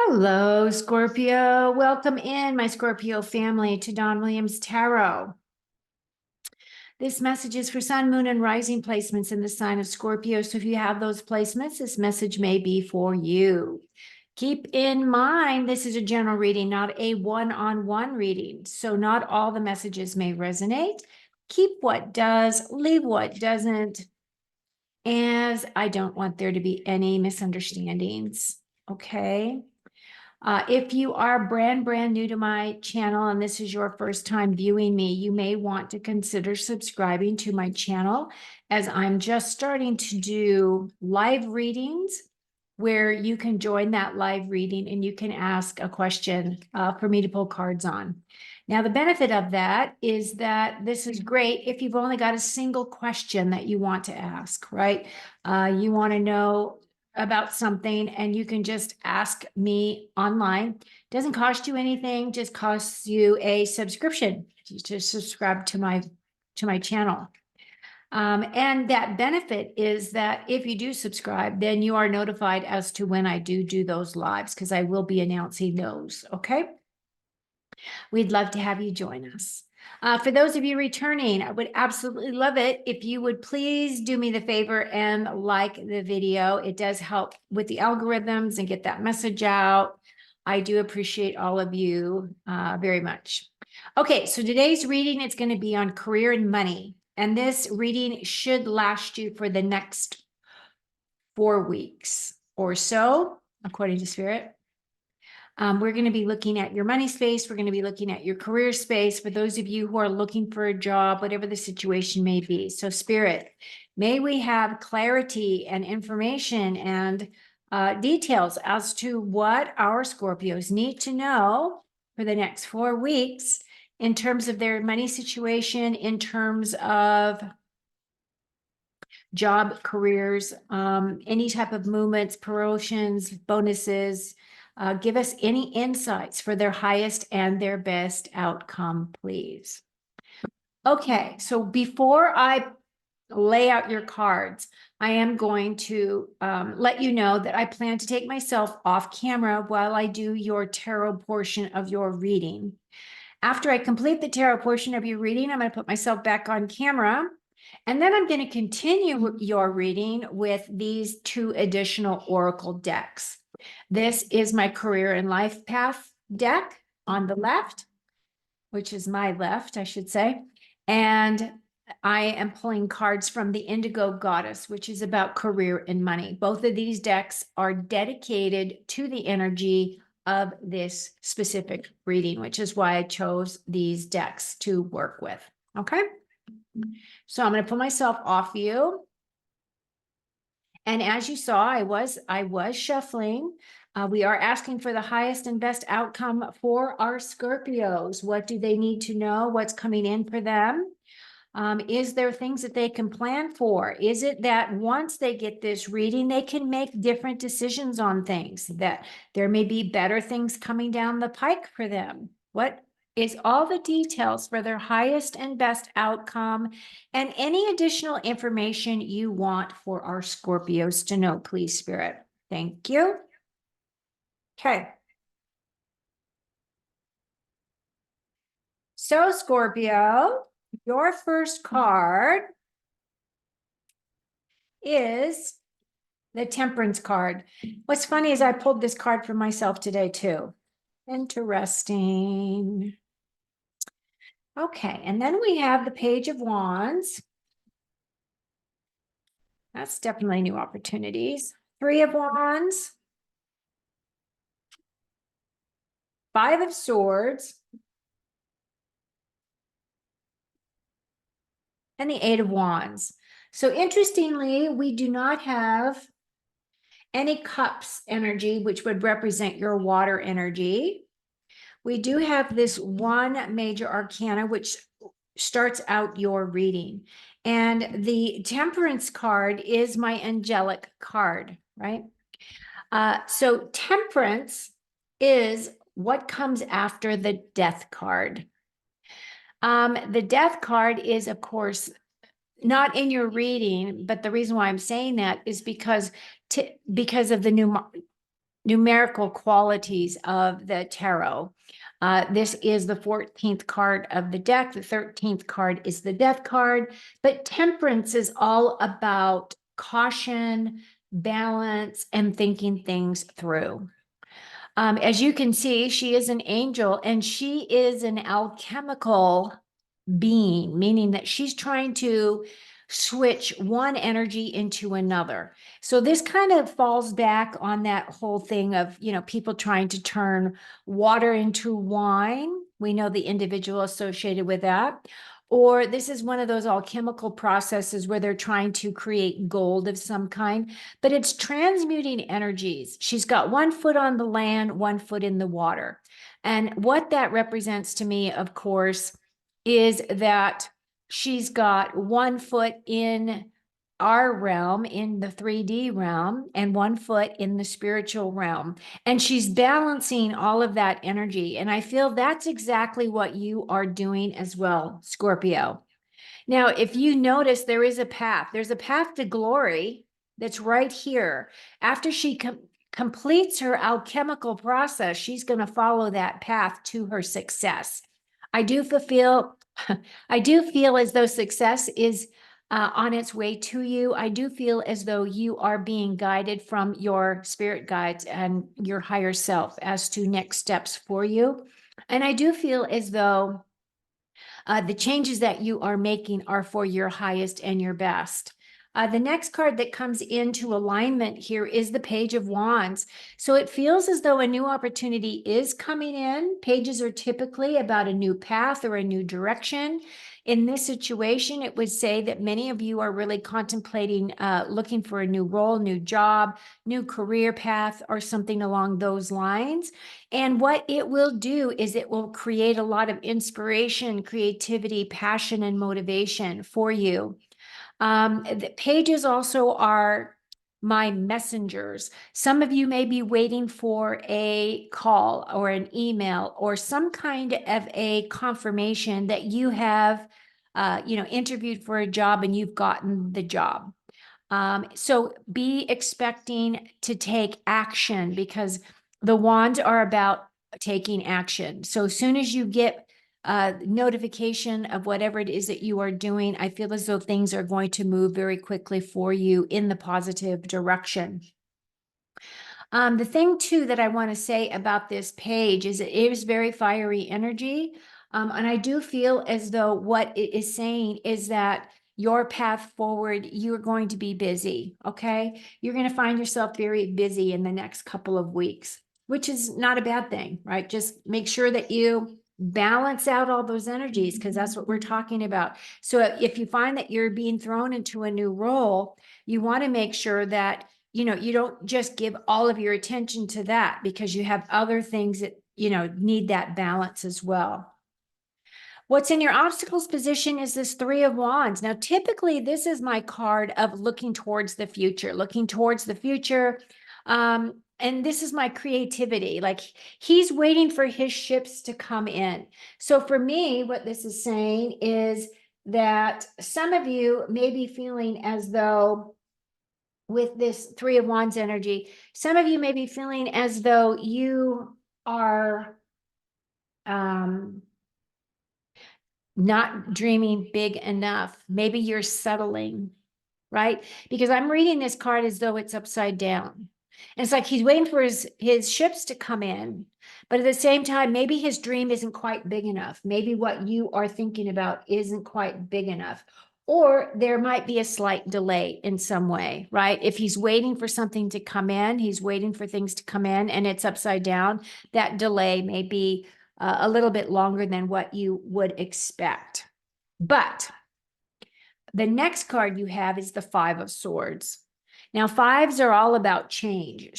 Hello, Scorpio. Welcome in, my Scorpio family, to Don Williams Tarot. This message is for Sun, Moon, and Rising placements in the sign of Scorpio. So if you have those placements, this message may be for you. Keep in mind, this is a general reading, not a one-on-one reading. So not all the messages may resonate. Keep what does, leave what doesn't, as I don't want there to be any misunderstandings. Okay. If you are brand new to my channel and this is your first time viewing me, you may want to consider subscribing to my channel, as I'm just starting to do live readings where you can join that live reading and you can ask a question for me to pull cards on. Now, the benefit of that is that this is great if you've only got a single question that you want to ask, right? You want to know about something and you can just ask me online. Doesn't cost you anything, just costs you a subscription to subscribe to my channel. And that benefit is that if you do subscribe, then you are notified as to when I do those lives, because I will be announcing those. Okay. We'd love to have you join us. For those of you returning, I would absolutely love it if you would please do me the favor and like the video. It does help with the algorithms and get that message out. I do appreciate all of you very much. Okay, so today's reading is going to be on career and money. And this reading should last you for the next 4 weeks or so, according to Spirit. We're going to be looking at your money space. We're going to be looking at your career space for those of you who are looking for a job, whatever the situation may be. So Spirit, may we have clarity and information and details as to what our Scorpios need to know for the next 4 weeks in terms of their money situation, in terms of job, careers, any type of movements, promotions, bonuses. Give us any insights for their highest and their best outcome, please. Okay, so before I lay out your cards, I am going to let you know that I plan to take myself off camera while I do your tarot portion of your reading. After I complete the tarot portion of your reading, I'm going to put myself back on camera. And then I'm going to continue your reading with these 2 additional oracle decks. This is my career and life path deck on the left, which is my left, I should say. And I am pulling cards from the Indigo Goddess, which is about career and money. Both of these decks are dedicated to the energy of this specific reading, which is why I chose these decks to work with. Okay. So I'm going to put myself off you. And as you saw, I was shuffling. We are asking for the highest and best outcome for our Scorpios. What do they need to know? What's coming in for them? Is there things that they can plan for? Is it that once they get this reading, they can make different decisions on things, that there may be better things coming down the pike for them? What is all the details for their highest and best outcome, and any additional information you want for our Scorpios to know, please, Spirit. Thank you. Okay. So, Scorpio, your first card is the Temperance card. What's funny is I pulled this card for myself today, too. Interesting. Okay, and then we have the Page of Wands. That's definitely new opportunities. 3 of Wands. 5 of Swords. And the 8 of Wands. So interestingly, we do not have any cups energy, which would represent your water energy. We do have this one major arcana, which starts out your reading. And the Temperance card is my angelic card, right? So Temperance is what comes after the Death card. The Death card is, of course, not in your reading, but the reason why I'm saying that is because of the numerical qualities of the tarot. This is the 14th card of the deck. The 13th card is the death card, but temperance is all about caution, balance, and thinking things through. As you can see, she is an angel and she is an alchemical being, meaning that she's trying to switch one energy into another. So this kind of falls back on that whole thing of, people trying to turn water into wine. We know the individual associated with that. Or this is one of those alchemical processes where they're trying to create gold of some kind, but it's transmuting energies. She's got one foot on the land, one foot in the water. And what that represents to me, of course, is that she's got one foot in our realm, in the 3D realm, and one foot in the spiritual realm. And she's balancing all of that energy. And I feel that's exactly what you are doing as well, Scorpio. Now, if you notice, there is a path. There's a path to glory that's right here. After she completes her alchemical process, she's going to follow that path to her success. I do feel as though success is on its way to you. I do feel as though you are being guided from your spirit guides and your higher self as to next steps for you. And I do feel as though the changes that you are making are for your highest and your best. The next card that comes into alignment here is the Page of Wands. So it feels as though a new opportunity is coming in. Pages are typically about a new path or a new direction. In this situation, it would say that many of you are really contemplating looking for a new role, new job, new career path, or something along those lines. And what it will do is it will create a lot of inspiration, creativity, passion, and motivation for you. The pages also are my messengers. Some of you may be waiting for a call or an email or some kind of a confirmation that you have, interviewed for a job and you've gotten the job. So be expecting to take action because the wands are about taking action. So as soon as you get notification of whatever it is that you are doing, I feel as though things are going to move very quickly for you in the positive direction. The thing too that I want to say about this page is it is very fiery energy. And I do feel as though what it is saying is that your path forward, you're going to be busy. Okay. You're going to find yourself very busy in the next couple of weeks, which is not a bad thing, right? Just make sure that you balance out all those energies because that's what we're talking about. So if you find that you're being thrown into a new role, you want to make sure that you don't just give all of your attention to that because you have other things that, need that balance as well. What's in your obstacles position is this Three of Wands. Now, typically, this is my card of looking towards the future, and this is my creativity. Like he's waiting for his ships to come in. So for me, what this is saying is that some of you may be feeling as though with this Three of Wands energy, some of you may be feeling as though you are not dreaming big enough. Maybe you're settling, right? Because I'm reading this card as though it's upside down. And it's like he's waiting for his ships to come in. But at the same time, maybe his dream isn't quite big enough. Maybe what you are thinking about isn't quite big enough. Or there might be a slight delay in some way, right? If he's waiting for something to come in, he's waiting for things to come in and it's upside down, that delay may be a little bit longer than what you would expect. But the next card you have is the Five of Swords. Now, fives are all about change.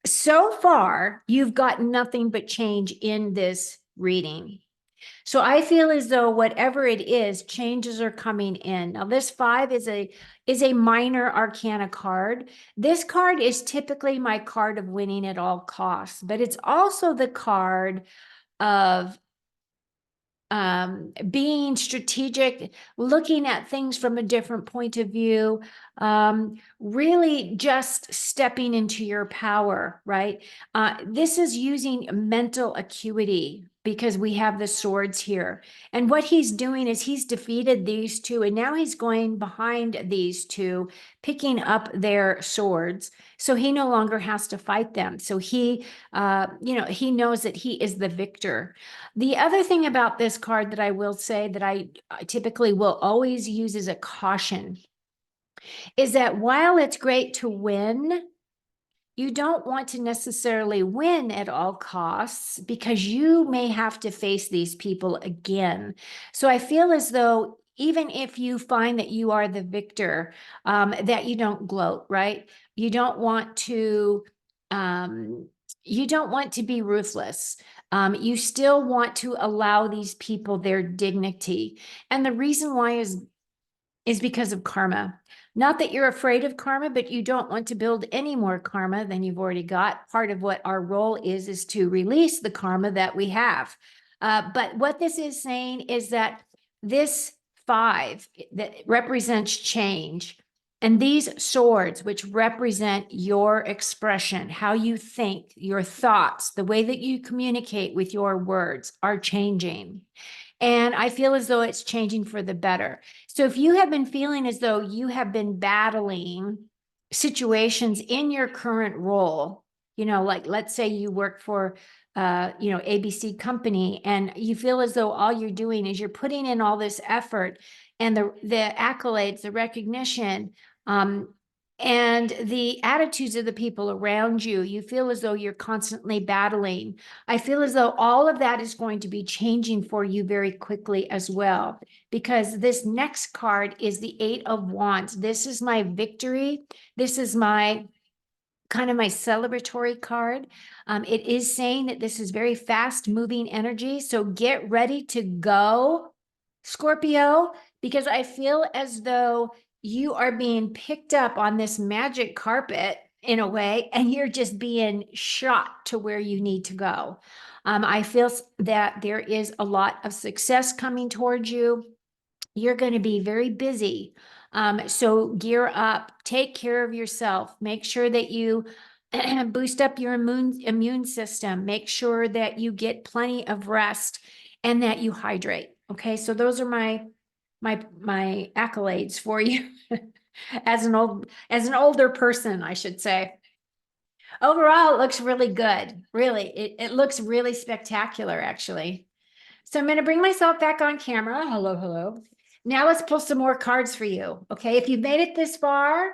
So far, you've got nothing but change in this reading. So I feel as though whatever it is, changes are coming in. Now, this five is a minor arcana card. This card is typically my card of winning at all costs, but it's also the card of being strategic, looking at things from a different point of view, really just stepping into your power, right? This is using mental acuity because we have the swords here. And what he's doing is he's defeated these two, and now he's going behind these two, picking up their swords. So he no longer has to fight them. So he knows that he is the victor. The other thing about this card that I will say that I typically will always use as a caution is that while it's great to win, you don't want to necessarily win at all costs because you may have to face these people again. So I feel as though even if you find that you are the victor, that you don't gloat, right? You don't want to be ruthless. You still want to allow these people their dignity. And the reason why is because of karma. Not that you're afraid of karma, but you don't want to build any more karma than you've already got. Part of what our role is to release the karma that we have. But what this is saying is that this 5 that represents change, and these swords, which represent your expression, how you think, your thoughts, the way that you communicate with your words, are changing. And I feel as though it's changing for the better. So if you have been feeling as though you have been battling situations in your current role, like let's say you work for ABC company, and you feel as though all you're doing is you're putting in all this effort and the accolades, the recognition, and the attitudes of the people around you, you feel as though you're constantly battling. I feel as though all of that is going to be changing for you very quickly as well, because this next card is the 8 of Wands. This is my victory. This is my kind of my celebratory card. It is saying that this is very fast moving energy. So get ready to go, Scorpio, because I feel as though you are being picked up on this magic carpet in a way, and you're just being shot to where you need to go. I feel that there is a lot of success coming towards you. You're going to be very busy. So gear up, take care of yourself, make sure that you boost up your immune system, make sure that you get plenty of rest and that you hydrate. Okay, so those are my accolades for you as an older person, I should say. Overall, it looks really good. Really, it looks really spectacular, actually. So I'm going to bring myself back on camera. Hello, hello. Now let's pull some more cards for you. Okay, if you've made it this far,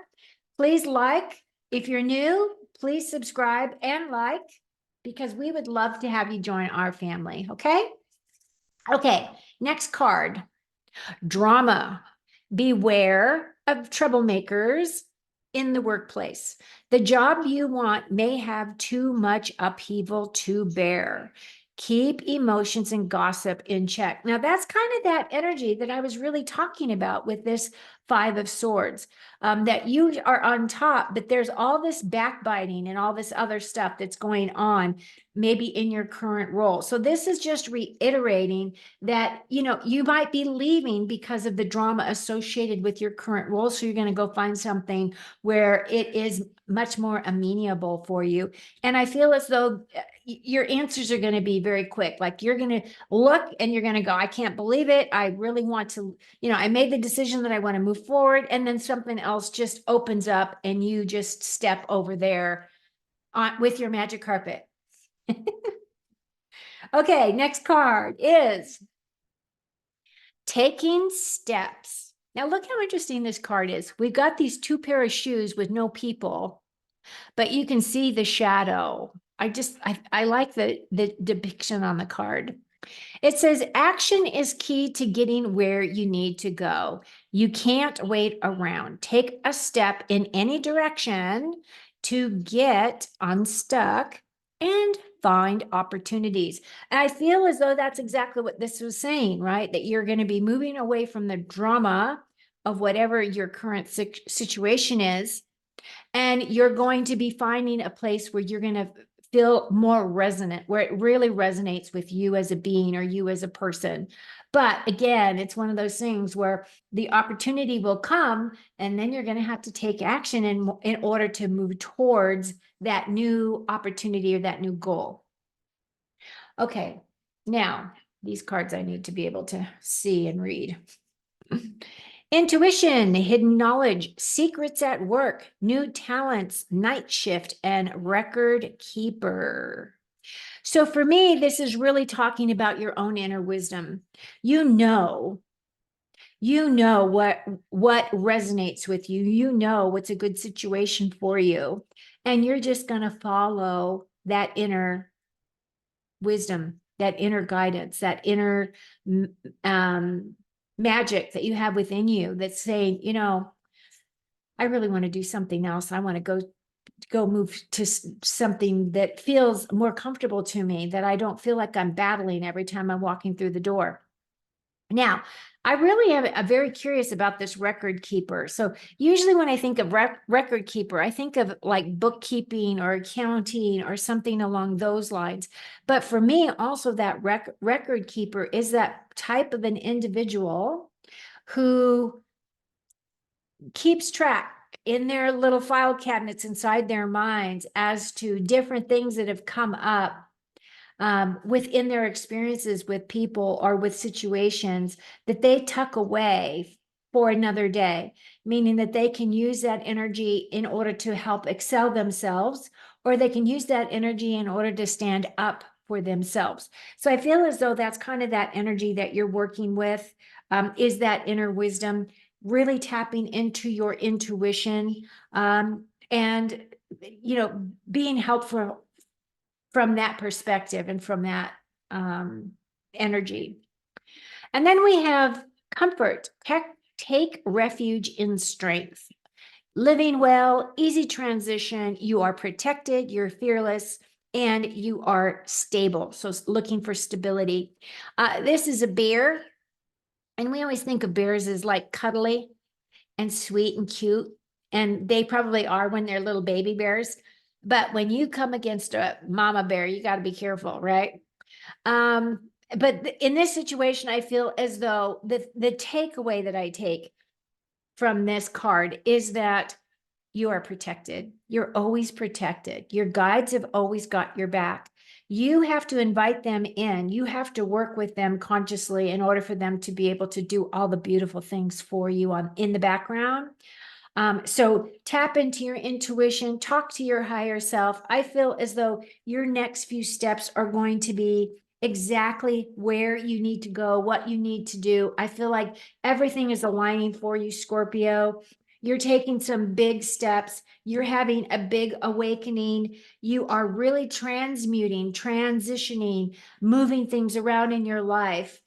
please like. If you're new, please subscribe and like, because we would love to have you join our family. Okay. Okay, next card. Drama. Beware of troublemakers in the workplace. The job you want may have too much upheaval to bear. Keep emotions and gossip in check. Now, that's kind of that energy that I was really talking about with this 5 of Swords, that you are on top, but there's all this backbiting and all this other stuff that's going on, maybe in your current role. So this is just reiterating that, you might be leaving because of the drama associated with your current role. So you're going to go find something where it is much more amenable for you. And I feel as though your answers are going to be very quick. Like you're going to look and you're going to go, I can't believe it. I really want to, I made the decision that I want to move forward. And then something else just opens up and you just step over there with your magic carpet. Okay, next card is taking steps. Now look how interesting this card is. We've got these 2 pair of shoes with no people, but you can see the shadow. I like the depiction on the card. It says action is key to getting where you need to go. You can't wait around. Take a step in any direction to get unstuck and find opportunities. And I feel as though that's exactly what this was saying, right? That you're going to be moving away from the drama of whatever your current situation is. And you're going to be finding a place where you're going to feel more resonant, where it really resonates with you as a being or you as a person. But again, it's one of those things where the opportunity will come, and then you're going to have to take action in order to move towards that new opportunity or that new goal. Okay, now these cards I need to be able to see and read. Intuition, hidden knowledge, secrets at work, new talents, night shift, and record keeper. So for me, this is really talking about your own inner wisdom. You know what resonates with you. You know what's a good situation for you. And you're just going to follow that inner wisdom, that inner guidance, that inner magic that you have within you that's saying, you know, I really want to do something else. I want to go move to something that feels more comfortable to me, that I don't feel like I'm battling every time I'm walking through the door. Now, I really am very curious about this record keeper. So usually when I think of record keeper, I think of like bookkeeping or accounting or something along those lines. But for me, also that record keeper is that type of an individual who keeps track in their little file cabinets inside their minds as to different things that have come up within their experiences with people or with situations that they tuck away for another day, meaning that they can use that energy in order to help excel themselves, or they can use that energy in order to stand up for themselves. So I feel as though that's kind of that energy that you're working with, is that inner wisdom, really tapping into your intuition, and being helpful from that perspective and from that energy. And then we have comfort. Take refuge in strength. Living well, easy transition. You are protected, you're fearless, and you are stable. So looking for stability. This is a bear. And we always think of bears as like cuddly and sweet and cute. And they probably are when they're little baby bears. But when you come against a mama bear, you got to be careful, right? But in this situation, I feel as though the takeaway that I take from this card is that you are protected. You're always protected. Your guides have always got your back. You have to invite them in. You have to work with them consciously in order for them to be able to do all the beautiful things for you in the background. So tap into your intuition, talk to your higher self. I feel as though your next few steps are going to be exactly where you need to go, what you need to do. I feel like everything is aligning for you, Scorpio. You're taking some big steps. You're having a big awakening. You are really transmuting, transitioning, moving things around in your life.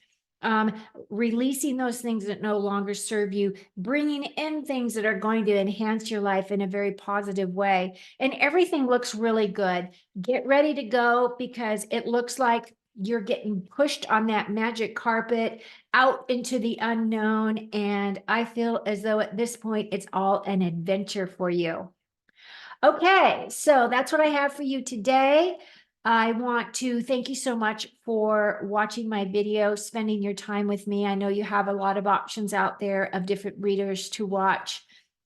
Releasing those things that no longer serve you, bringing in things that are going to enhance your life in a very positive way. And everything looks really good. Get ready to go, because it looks like you're getting pushed on that magic carpet out into the unknown. And I feel as though at this point, it's all an adventure for you. Okay, so that's what I have for you today. I want to thank you so much for watching my video, spending your time with me. I know you have a lot of options out there of different readers to watch.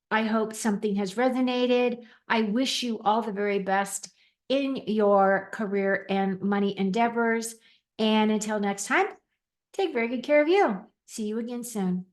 I hope something has resonated. I wish you all the very best in your career and money endeavors. And until next time, take very good care of you. See you again soon.